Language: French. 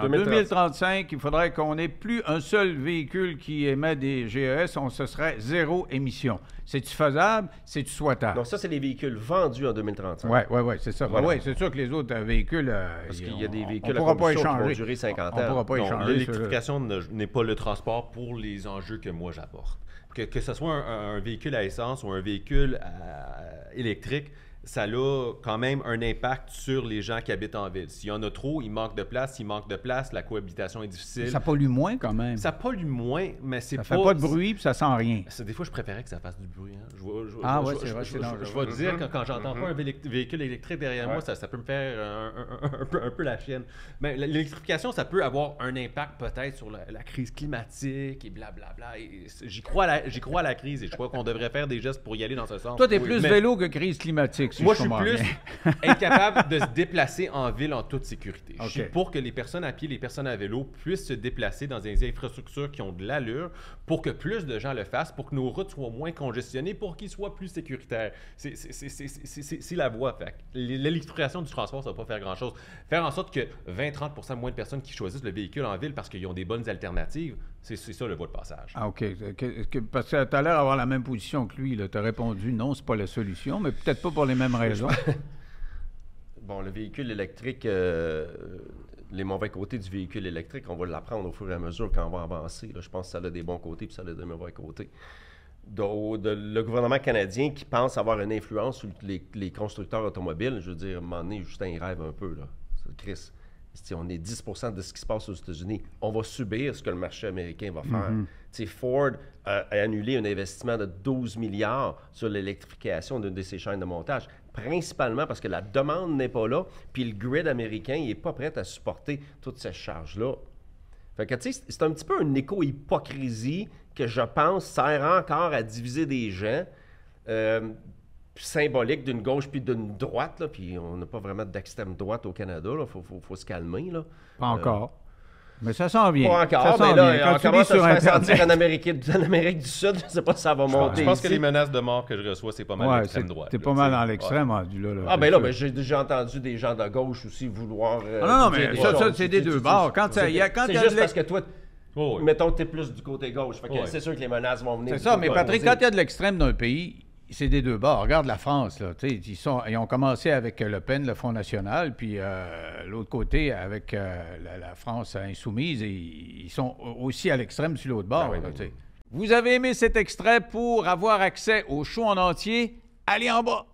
En 2035, il faudrait qu'on n'ait plus un seul véhicule qui émet des GES, ce serait zéro émission. C'est-tu faisable? C'est-tu souhaitable? Donc ça, c'est les véhicules vendus en 2035. Oui, c'est ça. Voilà. Oui, c'est sûr que les autres véhicules... Parce qu'il y a des véhicules à pourra pas combustion qui vont échanger. durer 50 On ne ans. pourra pas Non, échanger. l'électrification n'est pas le transport pour les enjeux que moi j'apporte. Que ce soit un véhicule à essence ou un véhicule électrique, ça a quand même un impact sur les gens qui habitent en ville. S'il y en a trop, il manque de place. S'il manque de place, la cohabitation est difficile. Ça pollue moins quand même. Ça pollue moins, mais c'est pas... Ça fait pas de bruit puis ça sent rien. Des fois, je préférais que ça fasse du bruit. Hein. Je vais te dire, quand j'entends pas un véhicule électrique derrière moi, ça peut me faire un peu la chienne. Mais l'électrification, ça peut avoir un impact peut-être sur la crise climatique et blablabla. J'y crois à la crise et je crois qu'on devrait faire des gestes pour y aller dans ce sens. Toi, t'es plus vélo que crise climatique. Si Moi, je suis plus être capable de se déplacer en ville en toute sécurité. Okay. Je suis pour que les personnes à pied, les personnes à vélo puissent se déplacer dans des infrastructures qui ont de l'allure pour que plus de gens le fassent, pour que nos routes soient moins congestionnées, pour qu'ils soient plus sécuritaires. C'est la voie. L'électrification du transport, ça ne va pas faire grand-chose. Faire en sorte que 20-30% moins de personnes qui choisissent le véhicule en ville parce qu'ils ont des bonnes alternatives, c'est ça le voie de passage. Ah, OK. Parce que tu as l'air d'avoir la même position que lui. Tu as répondu non, c'est pas la solution, mais peut-être pas pour les mêmes raisons. Bon, le véhicule électrique, les mauvais côtés du véhicule électrique, on va l'apprendre au fur et à mesure quand on va avancer. Là. Je pense que ça a des bons côtés puis ça a des mauvais côtés. Le gouvernement canadien qui pense avoir une influence sur les constructeurs automobiles, je veux dire, à un moment donné, Justin, il rêve un peu, là. Chris, si on est 10% de ce qui se passe aux États-Unis, on va subir ce que le marché américain va faire. Ford a annulé un investissement de 12 milliards sur l'électrification d'une de ses chaînes de montage, principalement parce que la demande n'est pas là, puis le grid américain n'est pas prêt à supporter toutes ces charges-là. Fait que, tu sais, c'est un petit peu une éco-hypocrisie que je pense sert encore à diviser des gens, symbolique d'une gauche puis d'une droite, là, puis on n'a pas vraiment d'extrême droite au Canada, il faut se calmer. Là. Pas encore. Mais ça s'en vient. Pas encore, mais là, on commence à se faire sentir en Amérique du Sud, je ne sais pas si ça va monter. Je pense que les menaces de mort que je reçois, c'est pas mal l'extrême droite. T'es pas mal dans l'extrême rendu là. Ah ben là, j'ai déjà entendu des gens de gauche aussi vouloir... non, mais ça c'est des deux bords. C'est juste parce que toi... Mettons que tu es plus du côté gauche. C'est sûr que les menaces vont venir. C'est ça, mais Patrick, quand il y a de l'extrême d'un pays, c'est des deux bords. Regarde la France, là. Ils ont commencé avec Le Pen, le Front National, puis l'autre côté, avec la France insoumise, et ils sont aussi à l'extrême sur l'autre bord. Vous avez aimé cet extrait? Pour avoir accès au show en entier, allez en bas.